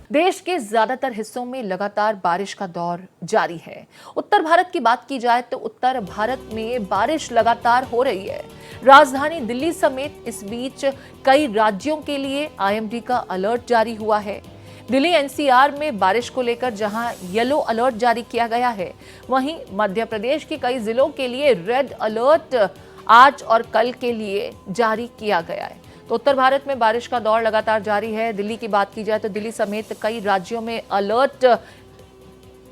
देश के ज्यादातर हिस्सों में लगातार बारिश का दौर जारी है। उत्तर भारत की बात की जाए तो उत्तर भारत में बारिश लगातार हो रही है। राजधानी दिल्ली समेत इस बीच कई राज्यों के लिए आईएमडी का अलर्ट जारी हुआ है। दिल्ली एनसीआर में बारिश को लेकर जहां येलो अलर्ट जारी किया गया है, वहीं मध्य प्रदेश के कई जिलों के लिए रेड अलर्ट आज और कल के लिए जारी किया गया है। तो उत्तर भारत में बारिश का दौर लगातार जारी है। दिल्ली की बात की जाए तो दिल्ली समेत कई राज्यों में अलर्ट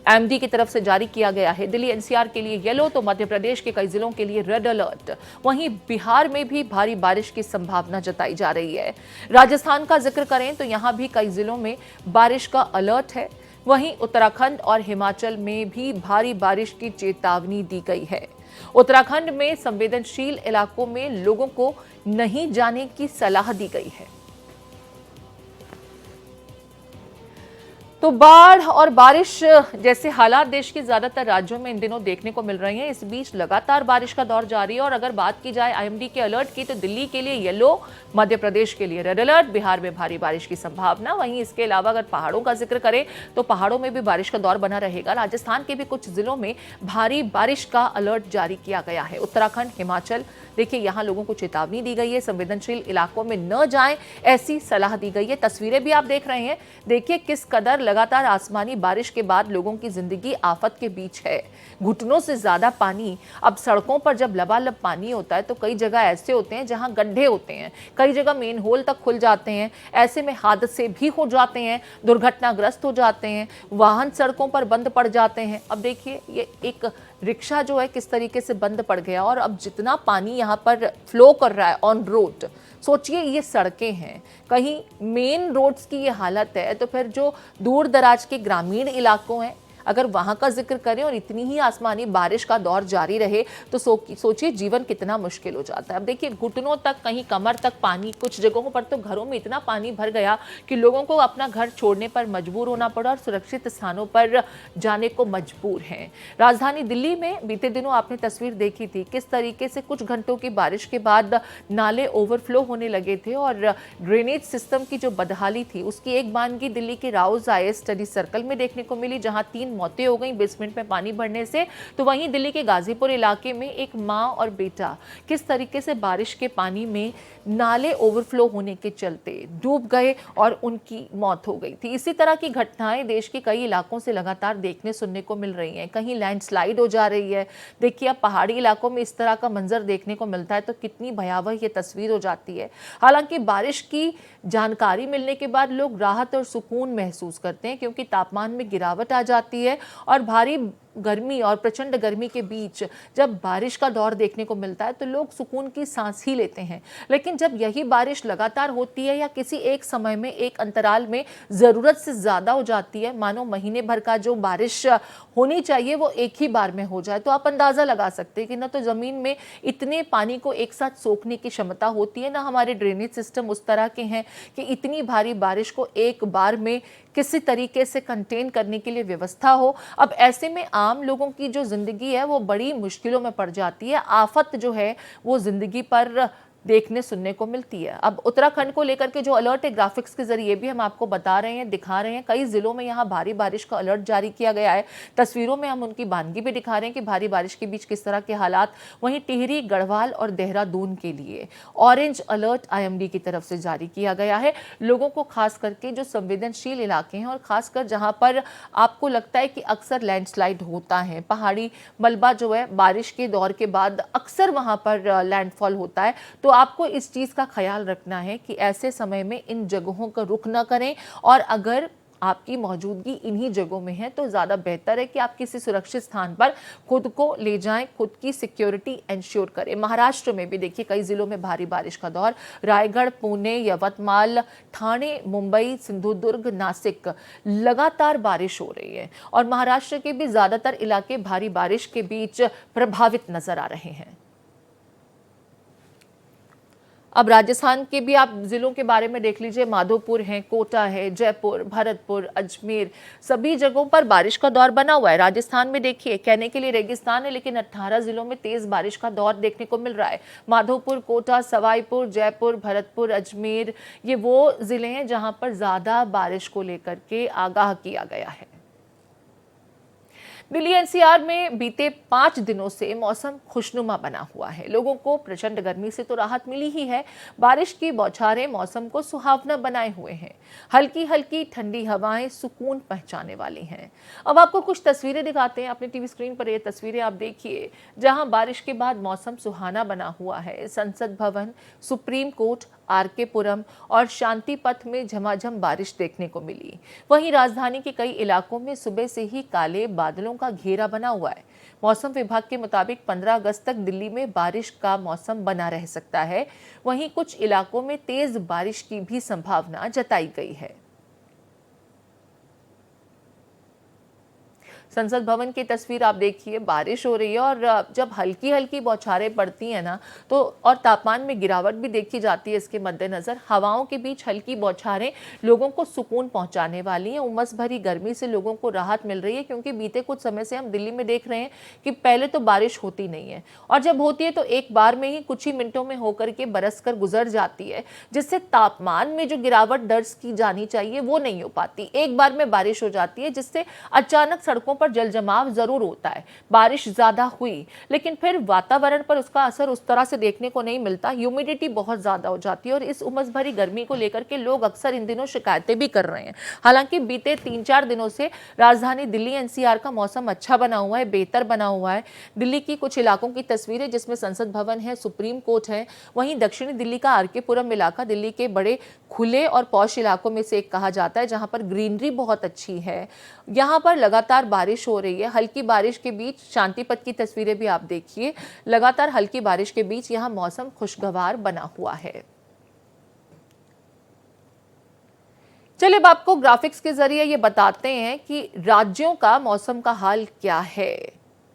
एमडी की तरफ से जारी किया गया है। दिल्ली एनसीआर के लिए येलो तो मध्य प्रदेश के कई जिलों के लिए रेड अलर्ट। वहीं बिहार में भी भारी बारिश की संभावना जताई जा रही है। राजस्थान का जिक्र करें तो यहां भी कई जिलों में बारिश का अलर्ट है। वहीं उत्तराखंड और हिमाचल में भी भारी बारिश की चेतावनी दी गई है। उत्तराखंड में संवेदनशील इलाकों में लोगों को नहीं जाने की सलाह दी गई है। तो बाढ़ और बारिश जैसे हालात देश के ज्यादातर राज्यों में इन दिनों देखने को मिल रही हैं। इस बीच लगातार बारिश का दौर जारी है और अगर बात की जाए आईएमडी के अलर्ट की तो दिल्ली के लिए येलो, मध्य प्रदेश के लिए रेड अलर्ट, बिहार में भारी बारिश की संभावना। वहीं इसके अलावा अगर पहाड़ों का जिक्र करें तो पहाड़ों में भी बारिश का दौर बना रहेगा। राजस्थान के भी कुछ जिलों में भारी बारिश का अलर्ट जारी किया गया है। उत्तराखंड, हिमाचल, देखिए यहां लोगों को चेतावनी दी गई है, संवेदनशील इलाकों में न जाएं ऐसी सलाह दी गई है। तस्वीरें भी आप देख रहे हैं, देखिए किस कदर लगातार आसमानी बारिश के बाद लोगों की जिंदगी आफत के बीच है। घुटनों से ज्यादा पानी। अब सड़कों पर जब लबालब पानी होता है तो कई जगह ऐसे होते हैं जहां गड्ढे होते हैं, कई जगह मेन होल तक खुल जाते हैं। ऐसे में हादसे भी हो जाते हैं, दुर्घटनाग्रस्त हो जाते हैं, वाहन सड़कों पर बंद पड़ जाते हैं। अब देखिए ये एक रिक्शा जो है किस तरीके से बंद पड़ गया और अब जितना पानी यहाँ पर फ्लो कर रहा है ऑन रोड, सोचिए ये सड़कें हैं, कहीं मेन रोड्स की ये हालत है तो फिर जो दूर दराज के ग्रामीण इलाकों हैं अगर वहां का जिक्र करें और इतनी ही आसमानी बारिश का दौर जारी रहे तो सोचिए जीवन कितना मुश्किल हो जाता है। अब देखिए घुटनों तक, कहीं कमर तक पानी, कुछ जगहों पर तो घरों में इतना पानी भर गया कि लोगों को अपना घर छोड़ने पर मजबूर होना पड़ा और सुरक्षित स्थानों पर जाने को मजबूर हैं। राजधानी दिल्ली में बीते दिनों आपने तस्वीर देखी थी किस तरीके से कुछ घंटों की बारिश के बाद नाले ओवरफ्लो होने लगे थे और ड्रेनेज सिस्टम की जो बदहाली थी उसकी एक बानगी दिल्ली के राउज आईएएस स्टडी सर्कल में देखने को मिली, जहां 3 मौतें हो गई बेसमेंट में पानी भरने से। तो वहीं दिल्ली के गाजीपुर इलाके में एक मां और बेटा किस तरीके से बारिश के पानी में नाले ओवरफ्लो होने के चलते डूब गए और उनकी मौत हो गई थी। इसी तरह की घटनाएं देश के कई इलाकों से लगातार देखने सुनने को मिल रही हैं। कहीं लैंडस्लाइड हो जा रही है। देखिए अब पहाड़ी इलाकों में इस तरह का मंजर देखने को मिलता है तो कितनी भयावह ये तस्वीर हो जाती है। हालांकि बारिश की जानकारी मिलने के बाद लोग राहत और सुकून महसूस करते हैं क्योंकि तापमान में गिरावट आ जाती है और भारी गर्मी और प्रचंड गर्मी के बीच जब बारिश का दौर देखने को मिलता है तो लोग सुकून की सांस ही लेते हैं। लेकिन जब यही बारिश लगातार होती है या किसी एक समय में, एक अंतराल में ज़रूरत से ज़्यादा हो जाती है, मानो महीने भर का जो बारिश होनी चाहिए वो एक ही बार में हो जाए, तो आप अंदाज़ा लगा सकते हैं कि ना तो ज़मीन में इतने पानी को एक साथ सोखने की क्षमता होती है, ना हमारे ड्रेनेज सिस्टम उस तरह के हैं कि इतनी भारी बारिश को एक बार में किसी तरीके से कंटेन करने के लिए व्यवस्था हो। अब ऐसे में आम लोगों की जो जिंदगी है वो बड़ी मुश्किलों में पड़ जाती है। आफत जो है वो जिंदगी पर देखने सुनने को मिलती है। अब उत्तराखंड को लेकर के जो अलर्ट है ग्राफिक्स के जरिए भी हम आपको बता रहे हैं, दिखा रहे हैं। कई जिलों में यहाँ भारी बारिश का अलर्ट जारी किया गया है। तस्वीरों में हम उनकी बानगी भी दिखा रहे हैं कि भारी बारिश के बीच किस तरह के हालात। वहीं टिहरी, गढ़वाल और देहरादून के लिए ऑरेंज अलर्ट आईएमडी की तरफ से जारी किया गया है। लोगों को खास करके जो संवेदनशील इलाके हैं और खासकर जहाँ पर आपको लगता है कि अक्सर लैंडस्लाइड होता है, पहाड़ी मलबा जो है बारिश के दौर के बाद अक्सर वहाँ पर लैंडफॉल होता है, तो आपको इस चीज का ख्याल रखना है कि ऐसे समय में इन जगहों का रुख ना करें और अगर आपकी मौजूदगी इन्हीं जगहों में है तो ज़्यादा बेहतर है कि आप किसी सुरक्षित स्थान पर खुद को ले जाएं, खुद की सिक्योरिटी इंश्योर करें। महाराष्ट्र में भी देखिए कई जिलों में भारी बारिश का दौर, रायगढ़, पुणे, यवतमाल, ठाणे, मुंबई, सिंधुदुर्ग, नासिक लगातार बारिश हो रही है और महाराष्ट्र के भी ज़्यादातर इलाके भारी बारिश के बीच प्रभावित नजर आ रहे हैं। अब राजस्थान के भी आप जिलों के बारे में देख लीजिए, माधोपुर है, कोटा है, जयपुर, भरतपुर, अजमेर, सभी जगहों पर बारिश का दौर बना हुआ है। राजस्थान में देखिए, कहने के लिए रेगिस्तान है, लेकिन 18 जिलों में तेज बारिश का दौर देखने को मिल रहा है। माधोपुर, कोटा, सवाईपुर, जयपुर, भरतपुर, अजमेर, ये वो जिले हैं जहां पर ज्यादा बारिश को लेकर के आगाह किया गया है। दिल्ली एनसीआर में बीते 5 दिनों से मौसम खुशनुमा बना हुआ है। लोगों को प्रचंड गर्मी से तो राहत मिली ही है, बारिश की बौछारें मौसम को सुहावना बनाए हुए हैं। हल्की हल्की ठंडी हवाएं सुकून पहुंचाने वाली हैं। अब आपको कुछ तस्वीरें दिखाते हैं अपनी टीवी स्क्रीन पर। ये तस्वीरें आप देखिए, जहां बारिश के बाद मौसम सुहाना बना हुआ है। संसद भवन, सुप्रीम कोर्ट, आरके पुरम और शांति पथ में झमाझम बारिश देखने को मिली। वहीं राजधानी के कई इलाकों में सुबह से ही काले बादलों का घेरा बना हुआ है। मौसम विभाग के मुताबिक 15 अगस्त तक दिल्ली में बारिश का मौसम बना रह सकता है। वहीं कुछ इलाकों में तेज बारिश की भी संभावना जताई गई है। संसद भवन की तस्वीर आप देखिए, बारिश हो रही है और जब हल्की हल्की बौछारें पड़ती हैं ना, तो और तापमान में गिरावट भी देखी जाती है। इसके मद्देनजर हवाओं के बीच हल्की बौछारें लोगों को सुकून पहुंचाने वाली हैं। उमस भरी गर्मी से लोगों को राहत मिल रही है, क्योंकि बीते कुछ समय से हम दिल्ली में देख रहे हैं कि पहले तो बारिश होती नहीं है, और जब होती है तो एक बार में ही कुछ ही मिनटों में होकर के बरस कर गुजर जाती है, जिससे तापमान में जो गिरावट दर्ज की जानी चाहिए वो नहीं हो पाती। एक बार में बारिश हो जाती है, जिससे अचानक सड़कों पर जल जमाव जरूर होता है। बारिश ज्यादा हुई, लेकिन फिर वातावरण पर उसका असर उस तरह से देखने को नहीं मिलता। ह्यूमिडिटी बहुत ज्यादा हो जाती है और इस उमस भरी गर्मी को लेकर के लोग अक्सर इन दिनों शिकायतें भी कर रहे हैं। हालांकि बीते 3-4 दिनों से राजधानी दिल्ली एनसीआर का मौसम अच्छा बना हुआ है, बेहतर बना हुआ है। दिल्ली की कुछ इलाकों की तस्वीरें, जिसमें संसद भवन है, सुप्रीम कोर्ट है, वहीं दक्षिणी दिल्ली का आरके पुरम इलाका दिल्ली के बड़े खुले और पॉश इलाकों में से एक कहा जाता है, जहां पर ग्रीनरी बहुत अच्छी है। यहां पर लगातार बारिश हो रही है। हल्की बारिश के बीच शांति पथ की तस्वीरें भी आप देखिए, लगातार हल्की बारिश के बीच यहां मौसम खुशगवार बना हुआ है। चलिए अब आपको ग्राफिक्स के जरिए ये बताते हैं कि राज्यों का मौसम का हाल क्या है।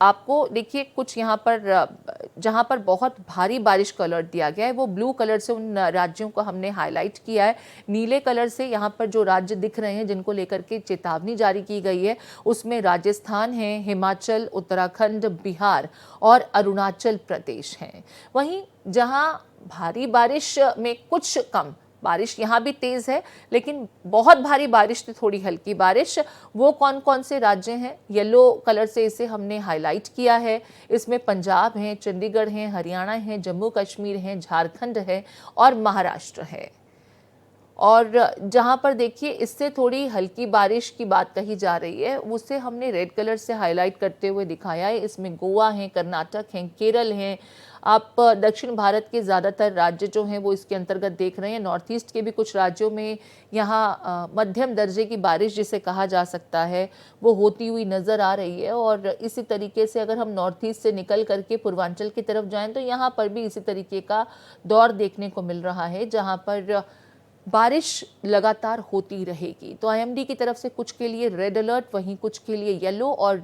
आपको देखिए, कुछ यहाँ पर जहाँ पर बहुत भारी बारिश का अलर्ट दिया गया है, वो ब्लू कलर से उन राज्यों को हमने हाईलाइट किया है। नीले कलर से यहाँ पर जो राज्य दिख रहे हैं जिनको लेकर के चेतावनी जारी की गई है, उसमें राजस्थान है, हिमाचल, उत्तराखंड, बिहार और अरुणाचल प्रदेश हैं। वहीं जहाँ भारी बारिश में कुछ कम बारिश, यहाँ भी तेज है, लेकिन बहुत भारी बारिश तो थोड़ी हल्की बारिश, वो कौन कौन से राज्य हैं? येलो कलर से इसे हमने हाईलाइट किया है। इसमें पंजाब है, चंडीगढ़ है, हरियाणा है, जम्मू कश्मीर है, झारखंड है और महाराष्ट्र है। और जहां पर देखिए इससे थोड़ी हल्की बारिश की बात कही जा रही है, उसे हमने रेड कलर से हाईलाइट करते हुए दिखाया है। इसमें गोवा है, कर्नाटक है, केरल है। आप दक्षिण भारत के ज़्यादातर राज्य जो हैं वो इसके अंतर्गत देख रहे हैं। नॉर्थ ईस्ट के भी कुछ राज्यों में यहाँ मध्यम दर्जे की बारिश जिसे कहा जा सकता है वो होती हुई नज़र आ रही है। और इसी तरीके से अगर हम नॉर्थ ईस्ट से निकल करके पूर्वांचल की तरफ जाएं तो यहाँ पर भी इसी तरीके का दौर देखने को मिल रहा है, जहाँ पर बारिश लगातार होती रहेगी। तो आईएमडी की तरफ से कुछ के लिए रेड अलर्ट, वहीं कुछ के लिए येलो और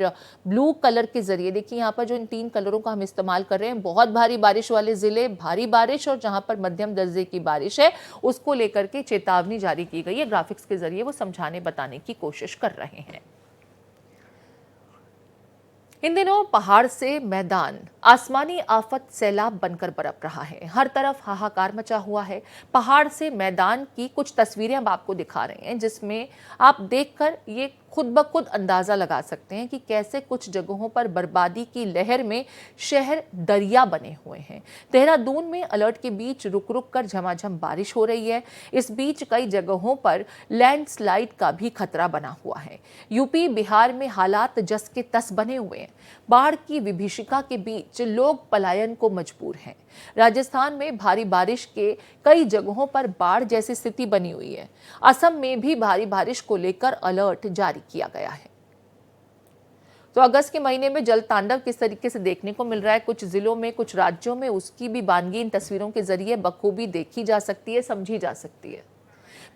ब्लू कलर के जरिए, देखिए यहाँ पर जो इन 3 कलरों का हम इस्तेमाल कर रहे हैं, बहुत भारी बारिश वाले जिले, भारी बारिश, और जहां पर मध्यम दर्जे की बारिश है उसको लेकर के चेतावनी जारी की गई है। ग्राफिक्स के जरिए वो समझाने बताने की कोशिश कर रहे हैं। इन दिनों पहाड़ से मैदान आसमानी आफत सैलाब बनकर बरप रहा है। हर तरफ हाहाकार मचा हुआ है। पहाड़ से मैदान की कुछ तस्वीरें अब आपको दिखा रहे हैं, जिसमें आप देखकर ये खुद ब खुद अंदाजा लगा सकते हैं कि कैसे कुछ जगहों पर बर्बादी की लहर में शहर दरिया बने हुए हैं। देहरादून में अलर्ट के बीच रुक रुक कर झमाझम बारिश हो रही है। इस बीच कई जगहों पर लैंडस्लाइड का भी खतरा बना हुआ है। यूपी, बिहार में हालात जस के तस बने हुए हैं। बाढ़ की विभीषिका के बीच लोग पलायन को मजबूर हैं। राजस्थान में भारी बारिश के कई जगहों पर बाढ़ जैसी स्थिति बनी हुई है। असम में भी भारी बारिश को लेकर अलर्ट जारी किया गया है। तो अगस्त के महीने में जल तांडव किस तरीके से देखने को मिल रहा है कुछ जिलों में, कुछ राज्यों में, उसकी भी बानगी इन तस्वीरों के जरिए बखूबी देखी जा सकती है, समझी जा सकती है।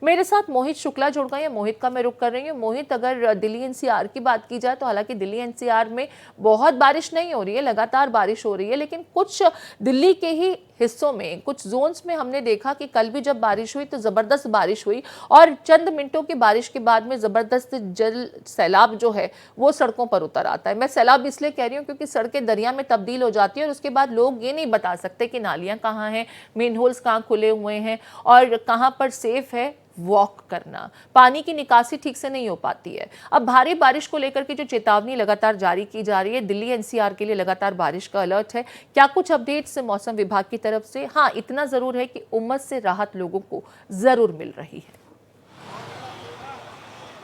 मेरे साथ मोहित शुक्ला जुड़ गए हैं। मोहित का मैं रुख कर रही हूँ। मोहित, अगर दिल्ली एनसीआर की बात की जाए तो हालांकि दिल्ली एनसीआर में बहुत बारिश नहीं हो रही है, लगातार बारिश हो रही है, लेकिन कुछ दिल्ली के ही हिस्सों में, कुछ जोन्स में हमने देखा कि कल भी जब बारिश हुई तो जबरदस्त बारिश हुई और चंद मिनटों की बारिश के बाद में जबरदस्त जल सैलाब जो है वो सड़कों पर उतर आता है। मैं सैलाब इसलिए कह रही हूँ क्योंकि सड़कें दरिया में तब्दील हो जाती है और उसके बाद लोग ये नहीं बता सकते कि नालियां कहाँ हैं, मेन होल्स कहाँ खुले हुए हैं और कहाँ पर सेफ है वॉक करना। पानी की निकासी ठीक से नहीं हो पाती है। अब भारी बारिश को लेकर के जो चेतावनी लगातार जारी की जा रही है, दिल्ली एनसीआर के लिए लगातार बारिश का अलर्ट है। क्या कुछ अपडेट्स मौसम विभाग की तरफ से? हाँ, इतना जरूर है कि उमस से राहत लोगों को जरूर मिल रही है।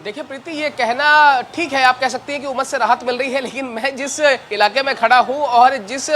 देखिए प्रीति, ये कहना ठीक है, आप कह सकती हैं कि उमस से राहत मिल रही है, लेकिन मैं जिस इलाके में खड़ा हूं और जिस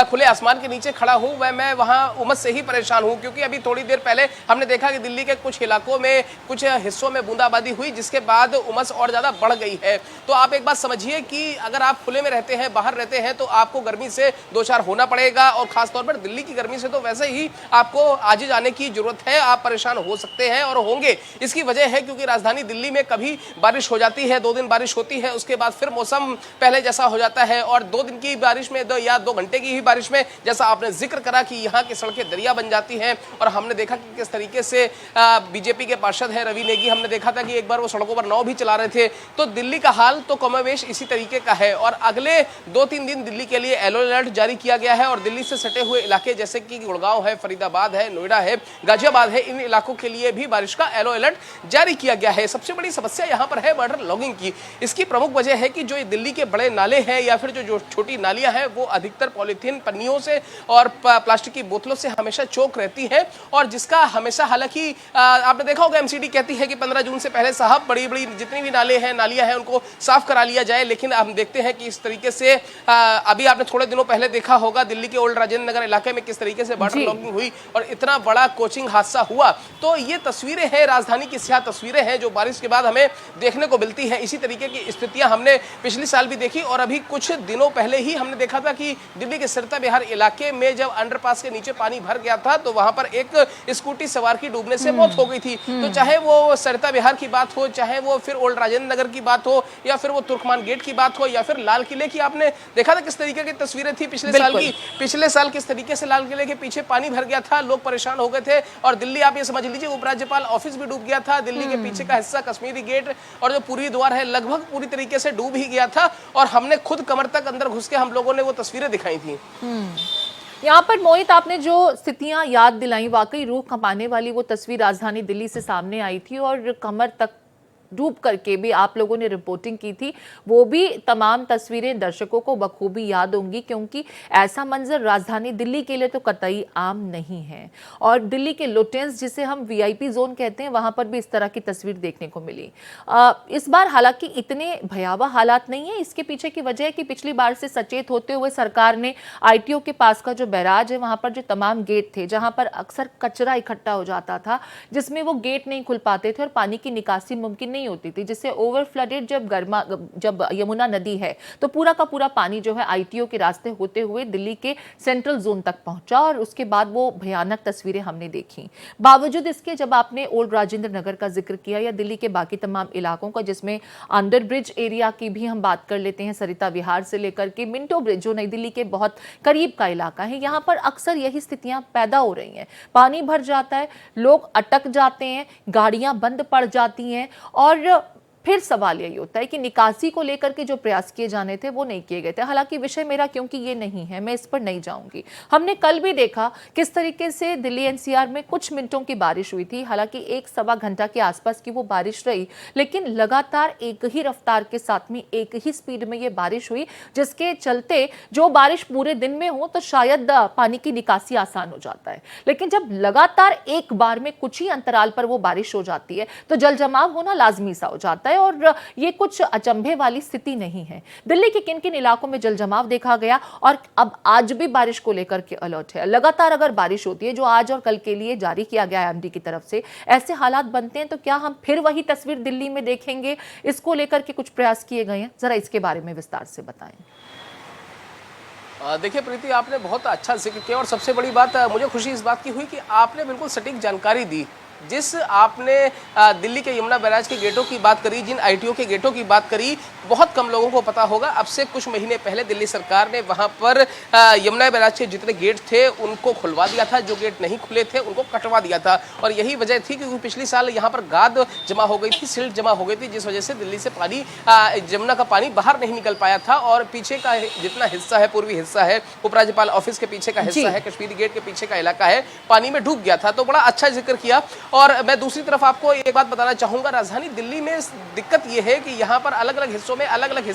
खुले आसमान के नीचे खड़ा हूं मैं वहां उमस से ही परेशान हूं, क्योंकि अभी थोड़ी देर पहले हमने देखा कि दिल्ली के कुछ इलाकों में, कुछ हिस्सों में बूंदाबांदी हुई, जिसके बाद उमस और ज़्यादा बढ़ गई है। तो आप एक बात समझिए कि अगर आप खुले में रहते हैं, बाहर रहते हैं, तो आपको गर्मी से दो चार होना पड़ेगा और खासतौर पर दिल्ली की गर्मी से तो वैसे ही आपको आगे जाने की जरूरत है। आप परेशान हो सकते हैं और होंगे। इसकी वजह है क्योंकि राजधानी दिल्ली में कभी बारिश हो जाती है, 2 दिन बारिश होती है, उसके बाद फिर मौसम पहले जैसा हो जाता है और 2 दिन की बारिश में या 2 घंटे की ही बारिश में, जैसा आपने जिक्र करा कि यहाँ की सड़कें दरिया बन जाती हैं। और हमने देखा कि किस तरीके से बीजेपी के पार्षद हैं रवि नेगी, हमने देखा था कि एक बार वो सड़कों पर नाव भी चला रहे थे। तो दिल्ली का हाल तो कमोवेश इसी तरीके का है और अगले 2-3 दिन दिल्ली के लिए येलो अलर्ट जारी किया गया है और दिल्ली से सटे हुए इलाके जैसे कि गुड़गांव है, फरीदाबाद है, नोएडा है, गाजियाबाद है, इन इलाकों के लिए भी बारिश का येलो अलर्ट जारी किया गया है। सबसे बड़ी समस्या यहाँ पर है वाटर लॉगिंग की। इसकी प्रमुख वजह है कि जो दिल्ली के बड़े नाले हैं या फिर जो छोटी नालियां हैं वो अधिकतर पॉलीथीन पन्नियों से और प्लास्टिक की बोतलों से हमेशा चौक रहती है और जिसका हमेशा, हालांकि आपने देखा होगा एमसीडी कहती है कि 15 जून से पहले साहब बड़ी बड़ी जितनी भी नाले हैं, नालियां हैं, उनको साफ करा लिया जाए, लेकिन हम देखते हैं कि इस तरीके से अभी आपने थोड़े दिनों पहले देखा होगा दिल्ली के ओल्ड राजेंद्र नगर इलाके में किस तरीके से वाटर लॉगिंग हुई और इतना बड़ा कोचिंग हादसा हुआ। तो ये तस्वीरें हैं, राजधानी की स्याह तस्वीरें हैं जो बारिश के बाद हमें देखने को मिलती है। इसी तरीके की स्थितियां हमने पिछले साल भी देखी और अभी कुछ दिनों पहले ही हमने देखा था कि दिल्ली के सिरता बिहार इलाके में जब अंडरपास के नीचे पानी भर गया था तो वहां पर एक स्कूटी सवार की डूबने से मौत हो गई थी। तो चाहे वो सिरता बिहार की बात हो, चाहे वो फिर ओल्ड राजेंद्र नगर की बात हो या फिर वो तुर्कमान गेट की बात हो या फिर लाल किले की, आपने देखा था किस तरीके की तस्वीरें थी पिछले साल किस तरीके से लाल किले के पीछे पानी भर गया था, लोग परेशान हो गए थे। और दिल्ली आप ये समझ लीजिए उपराज्यपाल ऑफिस भी डूब गया था, दिल्ली के पीछे का हिस्सा कश्मीरी गेट और जो पूरी द्वार है लगभग पूरी तरीके से डूब ही गया था और हमने खुद कमर तक अंदर घुस के हम लोगों ने वो तस्वीरें दिखाई थी। यहाँ पर मोहित, आपने जो स्थितियां याद दिलाई, वाकई रूह कंपाने वाली वो तस्वीर राजधानी दिल्ली से सामने आई थी और कमर तक डूब करके भी आप लोगों ने रिपोर्टिंग की थी। वो भी तमाम तस्वीरें दर्शकों को बखूबी याद होंगी क्योंकि ऐसा मंजर राजधानी दिल्ली के लिए तो कतई आम नहीं है। और दिल्ली के लोटेंस, जिसे हम वीआईपी जोन कहते हैं, वहां पर भी इस तरह की तस्वीर देखने को मिली। इस बार हालांकि इतने भयावह हालात नहीं है। इसके पीछे की वजह है कि पिछली बार से सचेत होते हुए सरकार ने आईटीओ के पास का जो बैराज है वहां पर जो तमाम गेट थे जहां पर अक्सर कचरा इकट्ठा हो जाता था, जिसमें वो गेट नहीं खुल पाते थे और पानी की निकासी मुमकिन नहीं होती थी, जिससे ओवर फ्लडेड जब यमुना नदी है तो पूरा का पूरा पानी जो है आईटीओ के रास्ते होते हुए दिल्ली के सेंट्रल जोन तक पहुंचा और उसके बाद वो भयानक तस्वीरें हमने देखी। बावजूद इसके, जब आपने ओल्ड राजेंद्र नगर का जिक्र किया या दिल्ली के बाकी तमाम इलाकों का, जिसमें अंडर ब्रिज एरिया की भी हम बात कर लेते हैं, सरिता विहार से लेकर के मिंटो ब्रिज जो नई दिल्ली के बहुत करीब का इलाका है, यहाँ पर अक्सर यही स्थितियां पैदा हो रही हैं। पानी भर जाता है, लोग अटक जाते हैं, गाड़ियां बंद पड़ जाती हैं और फिर सवाल यही होता है कि निकासी को लेकर के जो प्रयास किए जाने थे वो नहीं किए गए थे। हालांकि विषय मेरा क्योंकि ये नहीं है, मैं इस पर नहीं जाऊंगी। हमने कल भी देखा किस तरीके से दिल्ली एनसीआर में कुछ मिनटों की बारिश हुई थी, हालांकि 1-1.25 घंटा के आसपास की वो बारिश रही, लेकिन लगातार एक ही रफ्तार के साथ में एक ही स्पीड में ये बारिश हुई, जिसके चलते जो बारिश पूरे दिन में हो तो शायद पानी की निकासी आसान हो जाता है, लेकिन जब लगातार एक बार में कुछ ही अंतराल पर वो बारिश हो जाती है तो जल जमाव होना लाजमी सा हो जाता है। और ये कुछ अचंभे वाली स्थिति नहीं है। दिल्ली के किन किन इलाकों में जल जमाव देखा गया और अब आज भी बारिश को लेकर के अलर्ट है। लगातार अगर बारिश होती है, जो आज और कल के लिए जारी किया गया है एमडी की तरफ से, ऐसे हालात बनते हैं तो क्या हम फिर वही तस्वीर दिल्ली में देखेंगे? इसको लेकर के कुछ प्रयास किए गए हैं, जरा इसके बारे में विस्तार से बताएं। देखिए प्रीति, आपने बहुत अच्छा जिक्र किया और सबसे बड़ी बात मुझे खुशी इस बात की हुई कि आपने बिल्कुल सटीक जानकारी दी। जिस आपने दिल्ली के यमुना बैराज के गेटों की बात करी, जिन आईटीओ के गेटों की बात करी, बहुत कम लोगों को पता होगा। अब से कुछ महीने पहले दिल्ली सरकार ने वहां पर यमुना बैराज के जितने गेट थे उनको खुलवा दिया था, जो गेट नहीं खुले थे उनको कटवा दिया था। और यही वजह थी क्योंकि पिछले साल यहाँ पर गाद जमा हो गई थी, सिल्ट जमा हो गई थी, जिस वजह से दिल्ली से पानी यमुना का पानी बाहर नहीं निकल पाया था। और पीछे का जितना हिस्सा है, पूर्वी हिस्सा है, उपराज्यपाल ऑफिस के पीछे का हिस्सा है, कश्मीरी गेट के पीछे का इलाका है, पानी में डूब गया था। तो बड़ा अच्छा जिक्र किया। और मैं दूसरी तरफ आपको एक बात बताना चाहूंगा, राजधानी दिल्ली में दिक्कत यह है कि यहाँ पर अलग अलग हिस्सों में अलग अलग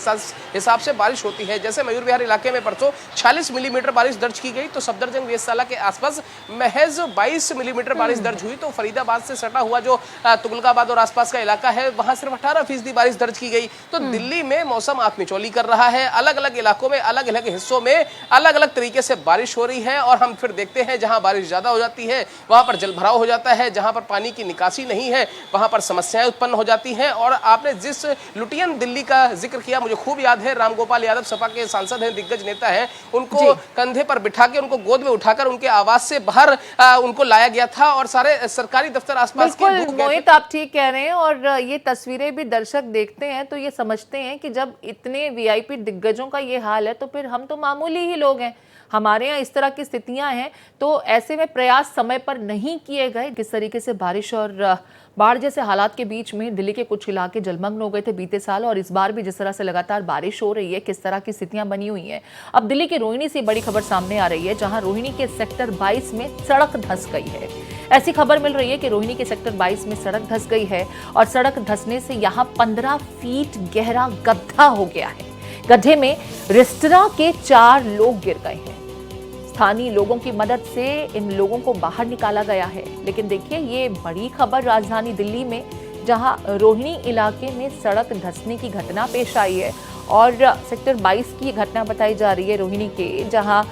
हिसाब से बारिश होती है। जैसे मयूर विहार इलाके में परसों 46 मिलीमीटर बारिश दर्ज की गई, तो सफदरजंग वेधशाला के आसपास महज 22 मिलीमीटर बारिश दर्ज हुई। तो फरीदाबाद से सटा हुआ जो तुगलकाबाद और आसपास का इलाका है, वहां सिर्फ 18% बारिश दर्ज की गई। तो दिल्ली में मौसम आंख मिचौली कर रहा है। अलग अलग इलाकों में, अलग अलग हिस्सों में अलग अलग तरीके से बारिश हो रही है। और हम फिर देखते हैं जहां बारिश ज्यादा हो जाती है वहां पर जलभराव हो जाता है, जहां पर पानी की निकासी नहीं है वहां पर समस्याएं उत्पन्न हो जाती हैं। और आपने जिस लुटियन दिल्ली का जिक्र किया, मुझे खूब याद है, रामगोपाल यादव सपा के सांसद हैं, दिग्गज नेता हैं, उनको कंधे पर बिठा के, उनको गोद में उठाकर उनके आवास से बाहर उनको लाया गया था। और सारे सरकारी दफ्तर आसपास के डूब गए। मोहित, आप ठीक कह रहे हैं। और ये तस्वीरें भी दर्शक देखते हैं तो ये समझते हैं कि जब इतने वीआईपी दिग्गजों का ये हाल है तो फिर हम तो मामूली ही लोग हैं, हमारे यहाँ इस तरह की स्थितियां हैं। तो ऐसे में प्रयास समय पर नहीं किए गए। किस तरीके से बारिश और बाढ़ जैसे हालात के बीच में दिल्ली के कुछ इलाके जलमग्न हो गए थे बीते साल, और इस बार भी जिस तरह से लगातार बारिश हो रही है, किस तरह की स्थितियां बनी हुई हैं। अब दिल्ली के रोहिणी से बड़ी खबर सामने आ रही है, जहां रोहिणी के सेक्टर 22 में सड़क धंस गई है। ऐसी खबर मिल रही है कि रोहिणी के सेक्टर 22 में सड़क धंस गई है और सड़क धंसने से यहां 15 फीट गहरा गड्ढा हो गया है। गड्ढे में रेस्तरां के 4 लोग गिर गए हैं। स्थानीय लोगों की मदद से इन लोगों को बाहर निकाला गया है। लेकिन देखिए, ये बड़ी खबर राजधानी दिल्ली में, जहां रोहिणी इलाके में सड़क धंसने की घटना पेश आई है। और सेक्टर 22 की घटना बताई जा रही है रोहिणी के, जहां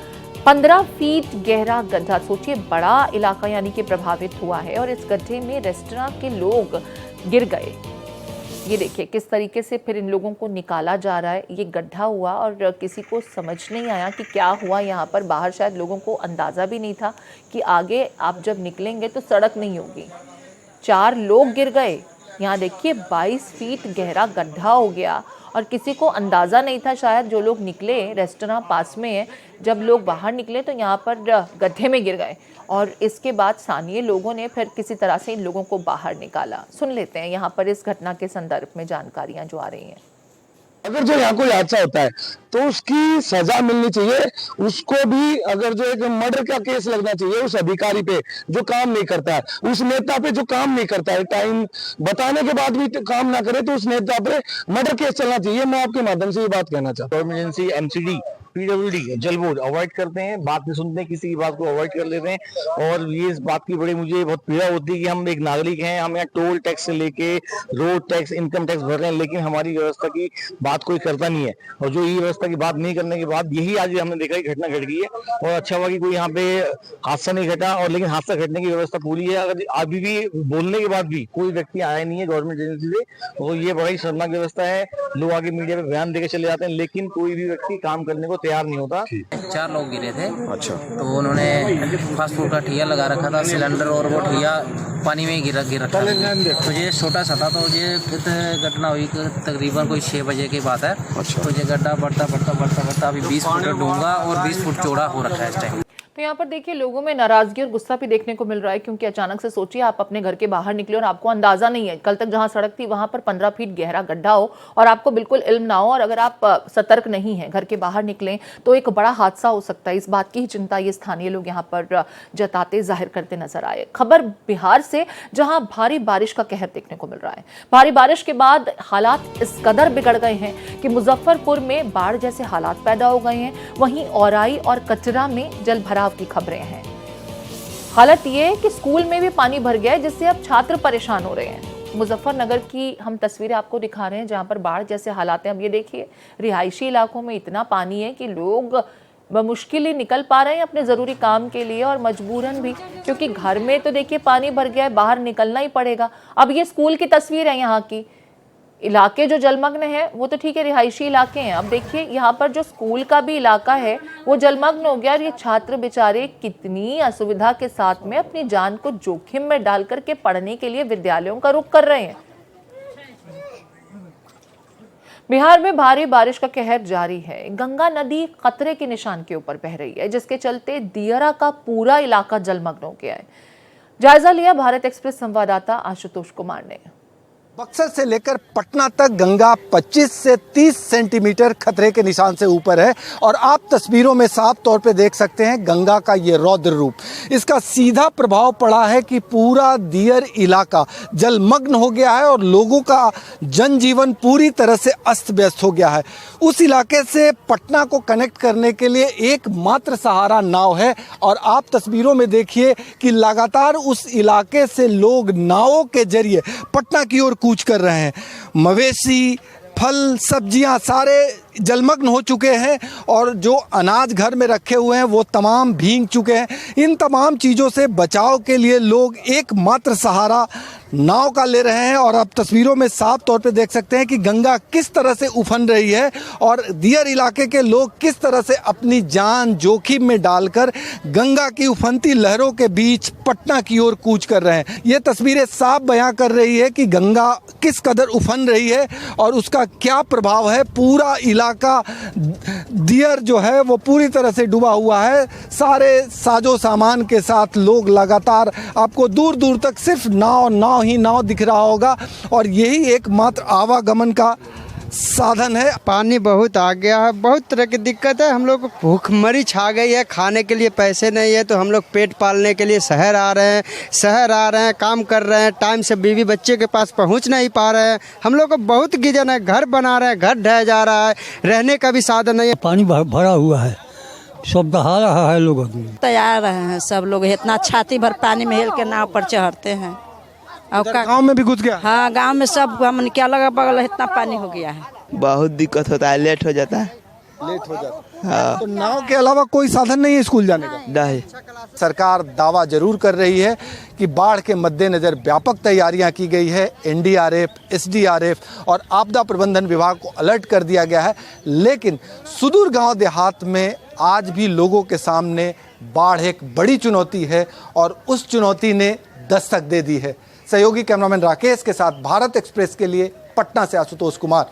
15 फीट गहरा गड्ढा, सोचिए बड़ा इलाका यानी कि प्रभावित हुआ है। और इस गड्ढे में रेस्तरां के लोग गिर गए। ये देखिए किस तरीके से फिर इन लोगों को निकाला जा रहा है। ये गड्ढा हुआ और किसी को समझ नहीं आया कि क्या हुआ यहाँ पर। बाहर शायद लोगों को अंदाज़ा भी नहीं था कि आगे आप जब निकलेंगे तो सड़क नहीं होगी। 4 लोग गिर गए। यहाँ देखिए 22 फीट गहरा गड्ढा हो गया और किसी को अंदाज़ा नहीं था शायद। जो लोग निकले, रेस्टोरेंट पास में है, जब लोग बाहर निकले तो यहाँ पर गड्ढे में गिर गए। और इसके बाद स्थानीय लोगों ने फिर किसी तरह से इन लोगों को बाहर निकाला। सुन लेते हैं यहाँ पर इस घटना के संदर्भ में जानकारियां जो आ रही हैं। अगर जो यहाँ कोई हादसा होता है तो उसकी सजा मिलनी चाहिए। उसको भी अगर जो एक मर्डर का केस लगना चाहिए उस अधिकारी पे जो काम नहीं करता है, उस नेता पे जो काम नहीं करता है, टाइम बताने के बाद भी काम ना करे तो उस नेता पे मर्डर केस चलना चाहिए। मैं आपके माध्यम से ये बात कहना चाहता हूँ। इमरजेंसी, एमसीडी, पीडब्ल्यूडी, जल बोर्ड अवॉइड करते हैं, बात नहीं सुनते हैं, किसी की बात को अवॉइड कर लेते हैं। और ये इस बात की बड़ी मुझे बहुत पीड़ा होती है कि हम एक नागरिक हैं, हम यहाँ टोल टैक्स से लेके रोड टैक्स, इनकम टैक्स भर रहे हैं, लेकिन हमारी व्यवस्था की बात कोई करता नहीं है। और जो ये व्यवस्था की बात नहीं करने के बाद यही आज हमने देखा कि घटना घट गई है। और अच्छा हुआ कि कोई यहाँ पे हादसा नहीं घटा, और लेकिन हादसा घटने की व्यवस्था पूरी है। अगर अभी भी बोलने के बाद भी कोई व्यक्ति आया नहीं है गवर्नमेंट एजेंसी से, तो ये बड़ा ही शर्मनाक व्यवस्था है। लोग आगे मीडिया पे बयान देकर चले जाते हैं, लेकिन कोई भी व्यक्ति काम करने को तैयार नहीं होता। 4 लोग गिरे थे। अच्छा। तो उन्होंने फास्ट फूड का ठिया लगा रखा था, सिलेंडर, और वो ठिया पानी में गिर रखा था। तो ये छोटा सा था, तो ये घटना हुई तकरीबन कोई 6 बजे की बात है। अच्छा। तो ये गड्ढा बढ़ता अभी 20 फुट डूंगा और 20 फुट चौड़ा हो रखा है इस टाइम। तो यहाँ पर देखिए लोगों में नाराजगी और गुस्सा भी देखने को मिल रहा है, क्योंकि अचानक से सोचिए आप अपने घर के बाहर निकले और आपको अंदाजा नहीं है, कल तक जहाँ सड़क थी वहां पर 15 फीट गहरा गड्ढा हो और आपको बिल्कुल इल्म ना हो, और अगर आप सतर्क नहीं है, घर के बाहर निकलें तो एक बड़ा हादसा हो सकता है। इस बात की ही चिंता ये स्थानीय लोग यहाँ पर जताते, जाहिर करते नजर आए। खबर बिहार से, जहाँ भारी बारिश का कहर देखने को मिल रहा है। भारी बारिश के बाद हालात इस कदर बिगड़ गए हैं कि मुजफ्फरपुर में बाढ़ जैसे हालात पैदा हो गए हैं। वहीं औराई और कचरा में जल भराव की खबरें हैं। हालत यह है कि स्कूल में भी पानी भर गया है, जिससे अब छात्र परेशान हो रहे हैं। मुजफ्फरनगर की हम तस्वीरें आपको दिखा रहे हैं, जहां पर बाढ़ जैसे हालात हैं। अब ये देखिए रिहायशी इलाकों में इतना पानी है कि लोग बमुश्किल ही निकल पा रहे हैं अपने जरूरी काम के लिए, और मजबूरन भी, क्योंकि घर में तो देखिए पानी भर गया है, बाहर निकलना ही पड़ेगा। अब ये स्कूल की तस्वीर है यहाँ की, इलाके जो जलमग्न है वो तो ठीक है, रिहायशी इलाके हैं। अब देखिए यहाँ पर जो स्कूल का भी इलाका है वो जलमग्न हो गया और ये छात्र बेचारे कितनी असुविधा के साथ में अपनी जान को जोखिम में डाल करके पढ़ने के लिए विद्यालयों का रुख कर रहे हैं। बिहार में भारी बारिश का कहर जारी है। गंगा नदी खतरे के निशान के ऊपर बह रही है, जिसके चलते दियरा का पूरा इलाका जलमग्न हो गया है। जायजा लिया भारत एक्सप्रेस संवाददाता आशुतोष कुमार ने। बक्सर से लेकर पटना तक गंगा 25 से 30 सेंटीमीटर खतरे के निशान से ऊपर है और आप तस्वीरों में साफ तौर पे देख सकते हैं गंगा का ये रौद्र रूप। इसका सीधा प्रभाव पड़ा है कि पूरा दियर इलाका जलमग्न हो गया है और लोगों का जनजीवन पूरी तरह से अस्त व्यस्त हो गया है। उस इलाके से पटना को कनेक्ट करने के लिए एकमात्र सहारा नाव है और आप तस्वीरों में देखिए कि लगातार उस इलाके से लोग नावों के जरिए पटना की ओर कूच कर रहे हैं। मवेशी, फल, सब्जियां सारे जलमग्न हो चुके हैं और जो अनाज घर में रखे हुए हैं वो तमाम भीग चुके हैं। इन तमाम चीज़ों से बचाव के लिए लोग एकमात्र सहारा नाव का ले रहे हैं और आप तस्वीरों में साफ तौर पे देख सकते हैं कि गंगा किस तरह से उफन रही है और दियर इलाके के लोग किस तरह से अपनी जान जोखिम में डालकर गंगा की उफनती लहरों के बीच पटना की ओर कूच कर रहे हैं। ये तस्वीरें साफ बयां कर रही है कि गंगा किस कदर उफन रही है और उसका क्या प्रभाव है। पूरा इलाका दियर जो है वो पूरी तरह से डूबा हुआ है। सारे साजो सामान के साथ लोग लगातार, आपको दूर दूर तक सिर्फ नाव ही नाव दिख रहा होगा और यही एकमात्र आवागमन का साधन है। पानी बहुत आ गया है, बहुत तरह की दिक्कत है। हम लोग को भूखमरी छा गई है, खाने के लिए पैसे नहीं है तो हम लोग पेट पालने के लिए शहर आ रहे हैं, काम कर रहे हैं, टाइम से बीवी बच्चे के पास पहुंच नहीं पा रहे हैं। हम लोग को बहुत गिजन है, घर बना रहे हैं, घर ढह जा रहा है, रहने का भी साधन नहीं है। पानी भरा हुआ है, सब दहा रहा है। लोग तैयार रहे हैं सब लोग, इतना छाती भर पानी में हिल के नाव पर चढ़ते हैं। और गांव में भी घुस गया। हाँ, गांव में सब हमन क्या लगा बगल इतना पानी हो गया है। बहुत दिक्कत होता है, लेट हो जाता है। हाँ। तो नाव के अलावा कोई साधन नहीं है स्कूल जाने का? नहीं। सरकार दावा जरूर कर रही है कि बाढ़ के मद्देनजर व्यापक तैयारियां की गई है। एनडीआरएफ, एसडीआरएफ और आपदा प्रबंधन विभाग को अलर्ट कर दिया गया है, लेकिन सुदूर गांव देहात में आज भी लोगों के सामने बाढ़ एक बड़ी चुनौती है और उस चुनौती ने दस्तक दे दी है। सहयोगी कैमरामैन राकेश के साथ भारत एक्सप्रेस के लिए पटना से आशुतोष कुमार।